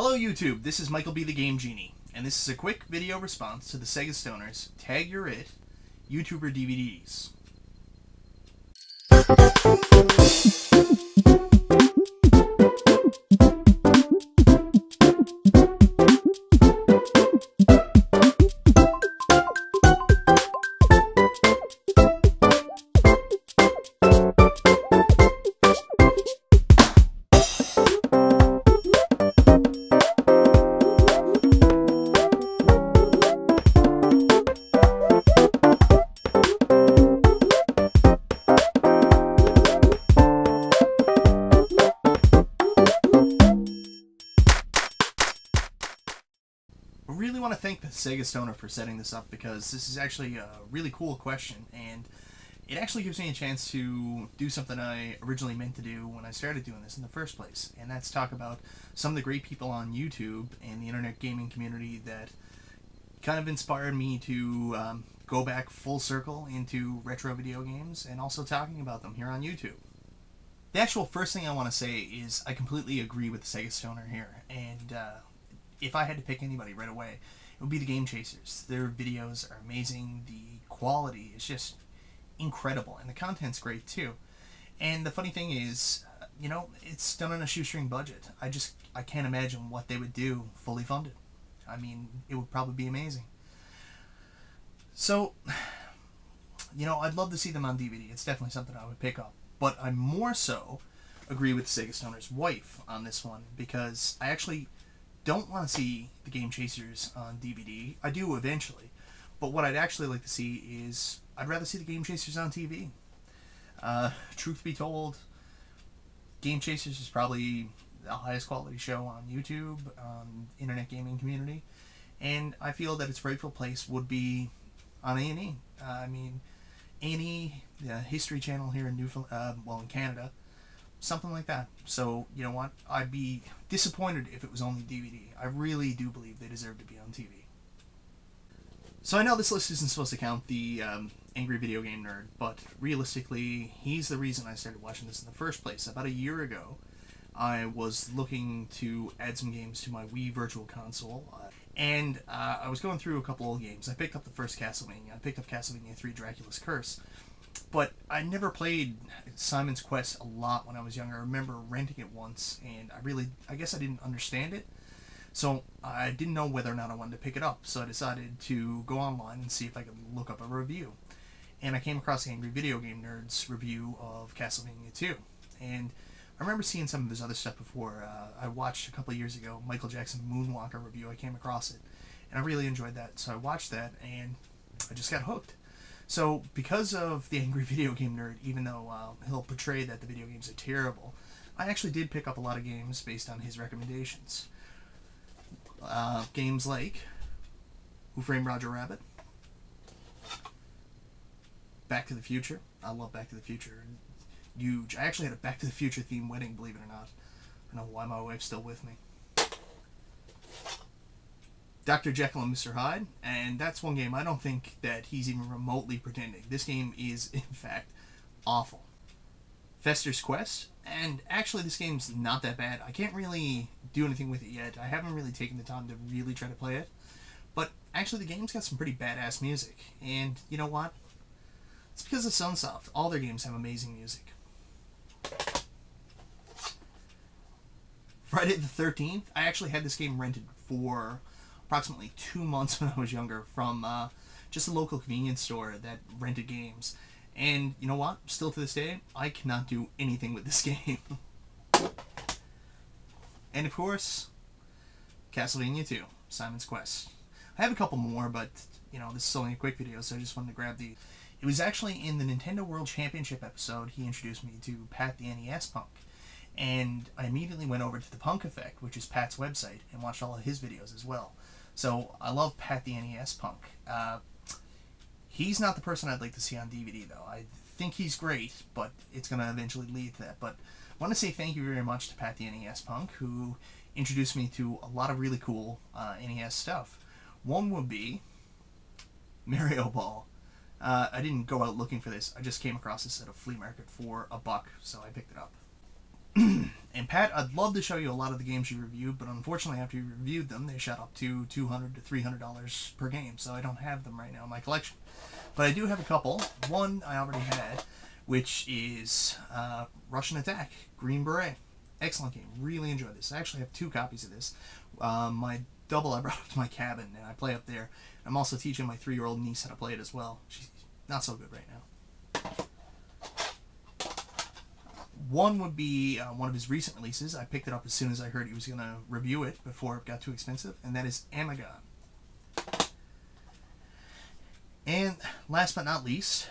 Hello YouTube, this is MichaelB the Game Genie, and this is a quick video response to the Sega Stoners Tag Youre YouTuber DVDs. I really want to thank the Sega Stoner for setting this up because this is actually a really cool question, and it actually gives me a chance to do something I originally meant to do when I started doing this in the first place, and that's talk about some of the great people on YouTube and the internet gaming community that kind of inspired me to go back full circle into retro video games and also talking about them here on YouTube. The actual first thing I want to say is I completely agree with the Sega Stoner here, and if I had to pick anybody right away, it would be the Game Chasers. Their videos are amazing, the quality is just incredible, and the content's great too. And the funny thing is, you know, it's done on a shoestring budget. I can't imagine what they would do fully funded. I mean, it would probably be amazing. So, you know, I'd love to see them on DVD. It's definitely something I would pick up. But I more so agree with the Sega Stoner's wife on this one, because I actually don't want to see the Game Chasers on DVD. I do eventually, but what I'd actually like to see is I'd rather see the Game Chasers on TV. Truth be told, Game Chasers is probably the highest quality show on YouTube, internet gaming community, and I feel that its rightful place would be on A&E. I mean, A&E, the History Channel here in in Canada. Something like that. So, you know what? I'd be disappointed if it was only DVD. I really do believe they deserve to be on TV. So I know this list isn't supposed to count the Angry Video Game Nerd, but realistically, he's the reason I started watching this in the first place. About a year ago, I was looking to add some games to my Wii Virtual Console, and I was going through a couple old games. I picked up the first Castlevania. I picked up Castlevania 3 Dracula's Curse. But I never played Simon's Quest a lot when I was younger. I remember renting it once, and I guess I didn't understand it. So I didn't know whether or not I wanted to pick it up. So I decided to go online and see if I could look up a review. And I came across the Angry Video Game Nerd's review of Castlevania 2. And I remember seeing some of his other stuff before. I watched a couple of years ago Michael Jackson Moonwalker review. I came across it, and I really enjoyed that. So I watched that, and I just got hooked. So, because of the Angry Video Game Nerd, even though he'll portray that the video games are terrible, I actually did pick up a lot of games based on his recommendations. Games like Who Framed Roger Rabbit, Back to the Future. I love Back to the Future. Huge. I actually had a Back to the Future themed wedding, believe it or not. I don't know why my wife's still with me. Dr. Jekyll and Mr. Hyde, and that's one game I don't think that he's even remotely pretending. This game is, in fact, awful. Fester's Quest, and actually this game's not that bad. I can't really do anything with it yet. I haven't really taken the time to really try to play it, but actually the game's got some pretty badass music, and you know what? It's because of Sunsoft. All their games have amazing music. Friday the 13th, I actually had this game rented for approximately 2 months when I was younger from just a local convenience store that rented games. And you know what? Still to this day, I cannot do anything with this game. And of course, Castlevania 2, Simon's Quest. I have a couple more, but you know, this is only a quick video, so I just wanted to grab these. It was actually in the Nintendo World Championship episode he introduced me to Pat the NES Punk. And I immediately went over to the Punk Effect, which is Pat's website, and watched all of his videos as well. So I love Pat the NES Punk. He's not the person I'd like to see on DVD, though. I think he's great, but it's going to eventually lead to that. But I want to say thank you very much to Pat the NES Punk, who introduced me to a lot of really cool NES stuff. One would be Mario Ball. I didn't go out looking for this. I just came across this at a flea market for $1, so I picked it up. And Pat, I'd love to show you a lot of the games you reviewed, but unfortunately after you reviewed them, they shot up to $200 to $300 per game, so I don't have them right now in my collection. But I do have a couple. One I already had, which is Russian Attack, Green Beret. Excellent game. Really enjoyed this. I actually have 2 copies of this. My double I brought up to my cabin, and I play up there. I'm also teaching my 3-year-old niece how to play it as well. She's not so good right now. One would be one of his recent releases. I picked it up as soon as I heard he was going to review it before it got too expensive, and that is Amagon. And last but not least,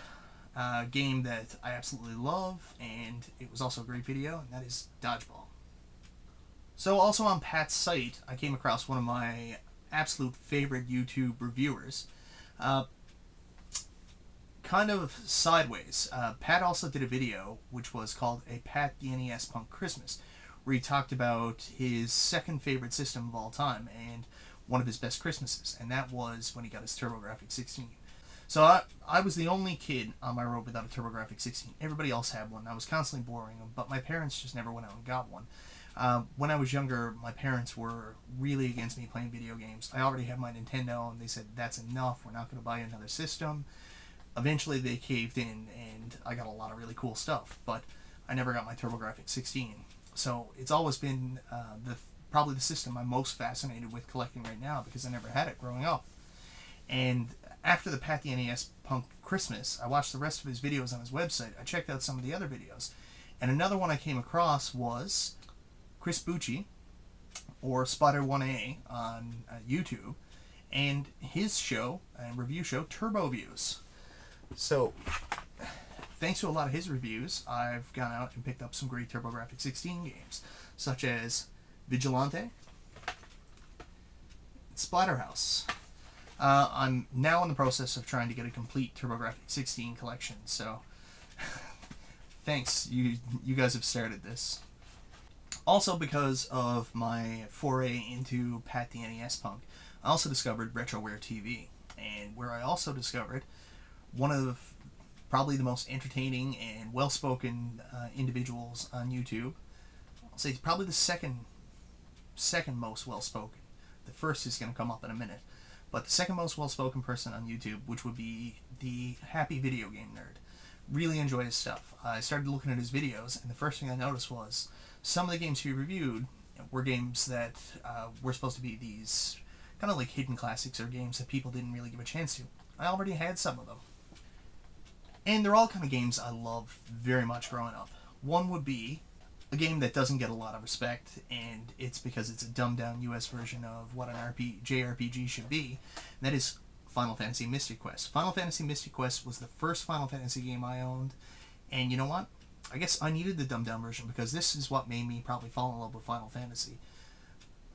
a game that I absolutely love, and it was also a great video, and that is Dodgeball. So also on Pat's site, I came across one of my absolute favorite YouTube reviewers. Kind of sideways, Pat also did a video which was called A Pat the NES Punk Christmas, where he talked about his second favorite system of all time and one of his best Christmases, and that was when he got his TurboGrafx 16. So I was the only kid on my road without a TurboGrafx 16. Everybody else had one. I was constantly boring them, but my parents just never went out and got one. When I was younger, my parents were really against me playing video games. I already had my Nintendo, and they said, that's enough, we're not going to buy another system. Eventually they caved in, and I got a lot of really cool stuff, but I never got my TurboGrafx 16. So it's always been probably the system I'm most fascinated with collecting right now, because I never had it growing up. And after the Pat the NES Punk Christmas, I watched the rest of his videos on his website. I checked out some of the other videos. And another one I came across was Chris Bucci, or Spider1A on YouTube, and his show and review show, Turbo Views. So, thanks to a lot of his reviews, I've gone out and picked up some great TurboGrafx 16 games, such as Vigilante, Splatterhouse. I'm now in the process of trying to get a complete TurboGrafx 16 collection, so thanks, you guys have started this. Also, because of my foray into Pat the NES Punk, I also discovered RetroWare TV, and where I also discovered one of probably the most entertaining and well-spoken individuals on YouTube. I'll say probably the second most well-spoken. The first is going to come up in a minute. But the second most well-spoken person on YouTube, which would be the Happy Video Game Nerd. Really enjoy his stuff. I started looking at his videos, and the first thing I noticed was some of the games he reviewed were games that were supposed to be these kind of like hidden classics, or games that people didn't really give a chance to. I already had some of them. And they're all kind of games I love very much growing up. One would be a game that doesn't get a lot of respect, and it's because it's a dumbed-down US version of what an JRPG should be, and that is Final Fantasy Mystic Quest. Final Fantasy Mystic Quest was the first Final Fantasy game I owned, and you know what? I guess I needed the dumbed-down version, because this is what made me probably fall in love with Final Fantasy.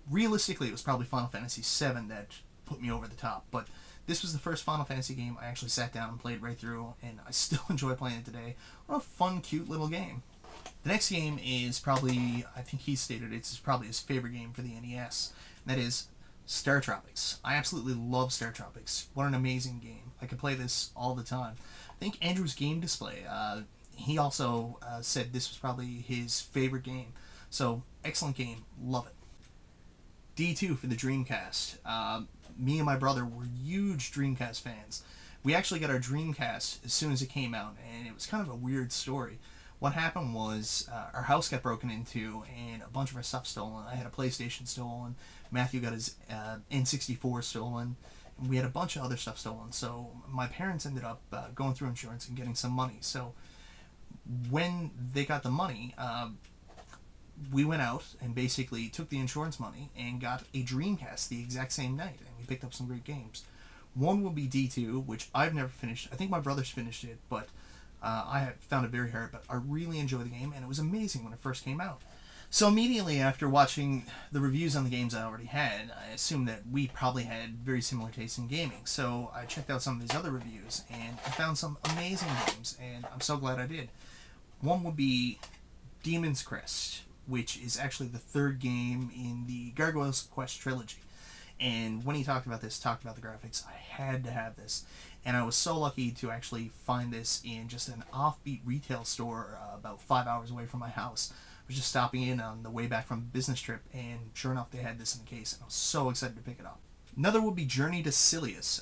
Realistically, it was probably Final Fantasy VII that put me over the top, but this was the first Final Fantasy game I actually sat down and played right through, and I still enjoy playing it today. What a fun, cute little game. The next game is probably, I think he stated it's probably his favorite game for the NES, and that is Star Tropics. I absolutely love Star Tropics. What an amazing game. I could play this all the time. I think Andrew's Game Display, he also said this was probably his favorite game. So, excellent game. Love it. D2 for the Dreamcast. Me and my brother were huge Dreamcast fans. We actually got our Dreamcast as soon as it came out, and it was kind of a weird story. What happened was our house got broken into and a bunch of our stuff stolen. I had a PlayStation stolen. Matthew got his N64 stolen. And we had a bunch of other stuff stolen. So my parents ended up going through insurance and getting some money. So when they got the money, we went out and basically took the insurance money and got a Dreamcast the exact same night. And we picked up some great games. One will be D2, which I've never finished. I think my brother's finished it, but I found it very hard, but I really enjoyed the game, and it was amazing when it first came out. So immediately after watching the reviews on the games I already had, I assumed that we probably had very similar tastes in gaming. So I checked out some of these other reviews, and I found some amazing games, and I'm so glad I did. One would be Demon's Crest, which is actually the third game in the Gargoyle's Quest trilogy. And when he talked about this, talked about the graphics, I had to have this. And I was so lucky to actually find this in just an offbeat retail store about 5 hours away from my house. was just stopping in on the way back from a business trip, and sure enough, they had this in the case, and I was so excited to pick it up. Another would be Journey to Silius.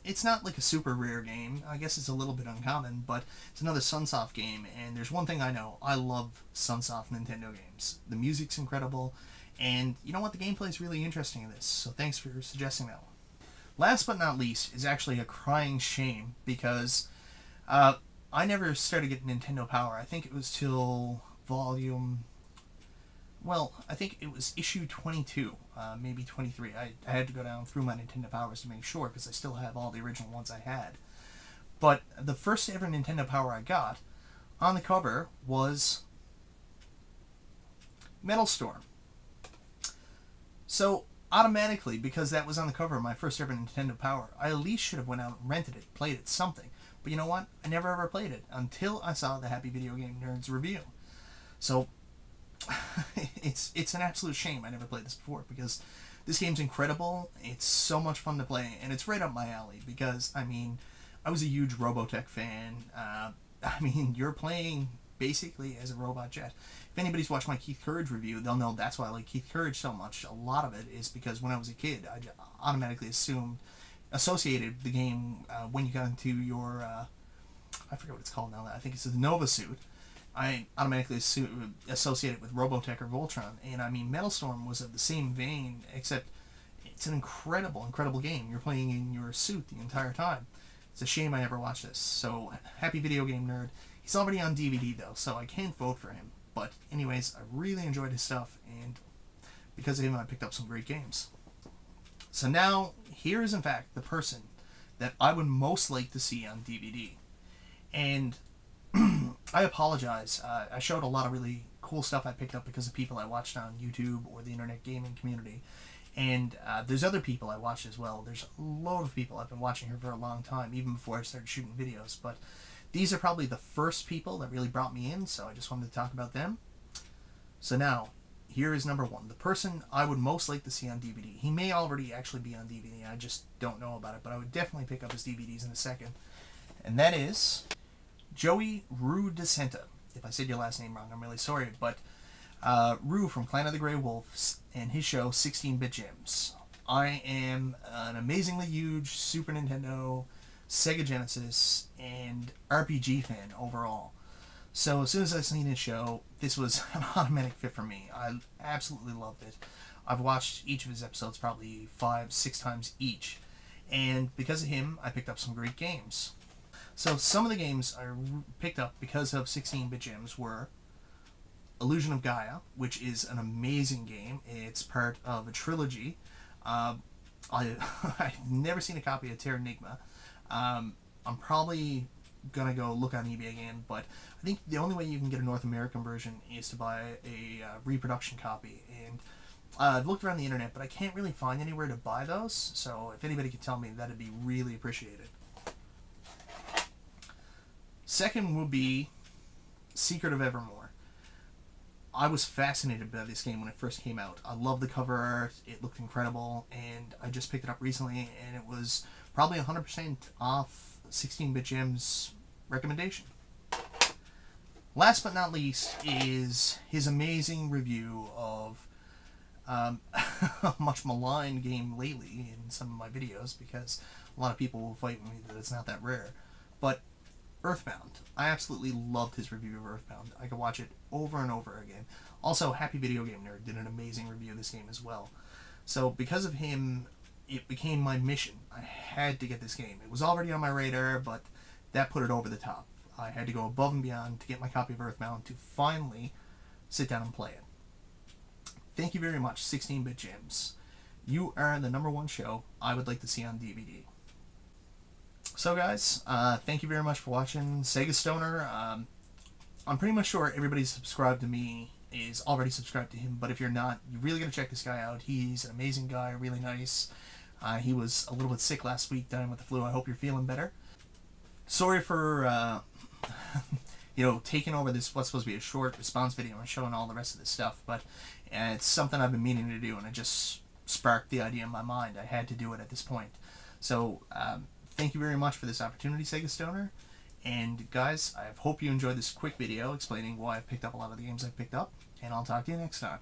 It's not like a super rare game. I guess it's a little bit uncommon, but it's another Sunsoft game, and there's one thing I know. I love Sunsoft Nintendo games. The music's incredible, and you know what? The gameplay is really interesting in this, so thanks for suggesting that one. Last but not least is actually a crying shame, because I never started getting Nintendo Power. I think it was till I think it was issue 22, maybe 23. I had to go down through my Nintendo Powers to make sure, because I still have all the original ones I had. But the first ever Nintendo Power I got, on the cover, was Metal Storm. So, automatically, because that was on the cover of my first ever Nintendo Power, I at least should have went out and rented it, played it, something. But you know what? I never ever played it until I saw the Happy Video Game Nerds review. So, it's an absolute shame I never played this before, because this game's incredible. It's so much fun to play, and it's right up my alley, because, I mean, I was a huge Robotech fan. I mean, you're playing basically as a robot jet. If anybody's watched my Keith Courage review, they'll know that's why I like Keith Courage so much. A lot of it is because when I was a kid, I automatically associated the game when you got into your, I forget what it's called now, I think it's the Nova suit. I automatically associate it with Robotech or Voltron, and I mean, Metal Storm was of the same vein, except it's an incredible, incredible game. You're playing in your suit the entire time. It's a shame I never watched this. So, Happy Video Game Nerd. He's already on DVD though, so I can't vote for him. But anyways, I really enjoyed his stuff, and because of him, I picked up some great games. So now, here is in fact the person that I would most like to see on DVD. And I apologize. I showed a lot of really cool stuff I picked up because of people I watched on YouTube or the internet gaming community. And there's other people I watched as well. There's a load of people I've been watching here for a long time, even before I started shooting videos. But these are probably the first people that really brought me in, so I just wanted to talk about them. So now, here is number one. The person I would most like to see on DVD. He may already actually be on DVD. I just don't know about it, but I would definitely pick up his DVDs in a second. And that is Joey Rue DeSanta. If I said your last name wrong, I'm really sorry, but Rue from Clan of the Grey Wolf and his show 16-Bit Gems. I am an amazingly huge Super Nintendo, Sega Genesis, and RPG fan overall. So as soon as I seen his show, this was an automatic fit for me. I absolutely loved it. I've watched each of his episodes probably 5-6 times each, and because of him, I picked up some great games. So some of the games I picked up because of 16-Bit Gems were Illusion of Gaia, which is an amazing game. It's part of a trilogy. I've never seen a copy of Terranigma. I'm probably gonna go look on eBay again, but I think the only way you can get a North American version is to buy a reproduction copy. And I've looked around the internet, but I can't really find anywhere to buy those. So if anybody could tell me, that'd be really appreciated. Second would be Secret of Evermore. I was fascinated by this game when it first came out. I love the cover art, it looked incredible, and I just picked it up recently, and it was probably 100% off 16-Bit Gems recommendation. Last but not least is his amazing review of a much maligned game lately in some of my videos, because a lot of people will fight with me that it's not that rare. But Earthbound. I absolutely loved his review of Earthbound. I could watch it over and over again. Also, Happy Video Game Nerd did an amazing review of this game as well. So, because of him, it became my mission. I had to get this game. It was already on my radar, but that put it over the top. I had to go above and beyond to get my copy of Earthbound to finally sit down and play it. Thank you very much, 16-Bit Gems. You are the #1 show I would like to see on DVD. So guys, thank you very much for watching Sega Stoner. I'm pretty much sure everybody subscribed to me is already subscribed to him, but if you're not, you're really going to check this guy out. He's an amazing guy, really nice. He was a little bit sick last week, dying with the flu. I hope you're feeling better. Sorry for, taking over this, what's supposed to be a short response video and showing all the rest of this stuff, but it's something I've been meaning to do, and it just sparked the idea in my mind. I had to do it at this point. So, thank you very much for this opportunity, Sega Stoner. And guys, I hope you enjoyed this quick video explaining why I picked up a lot of the games I've picked up. and I'll talk to you next time.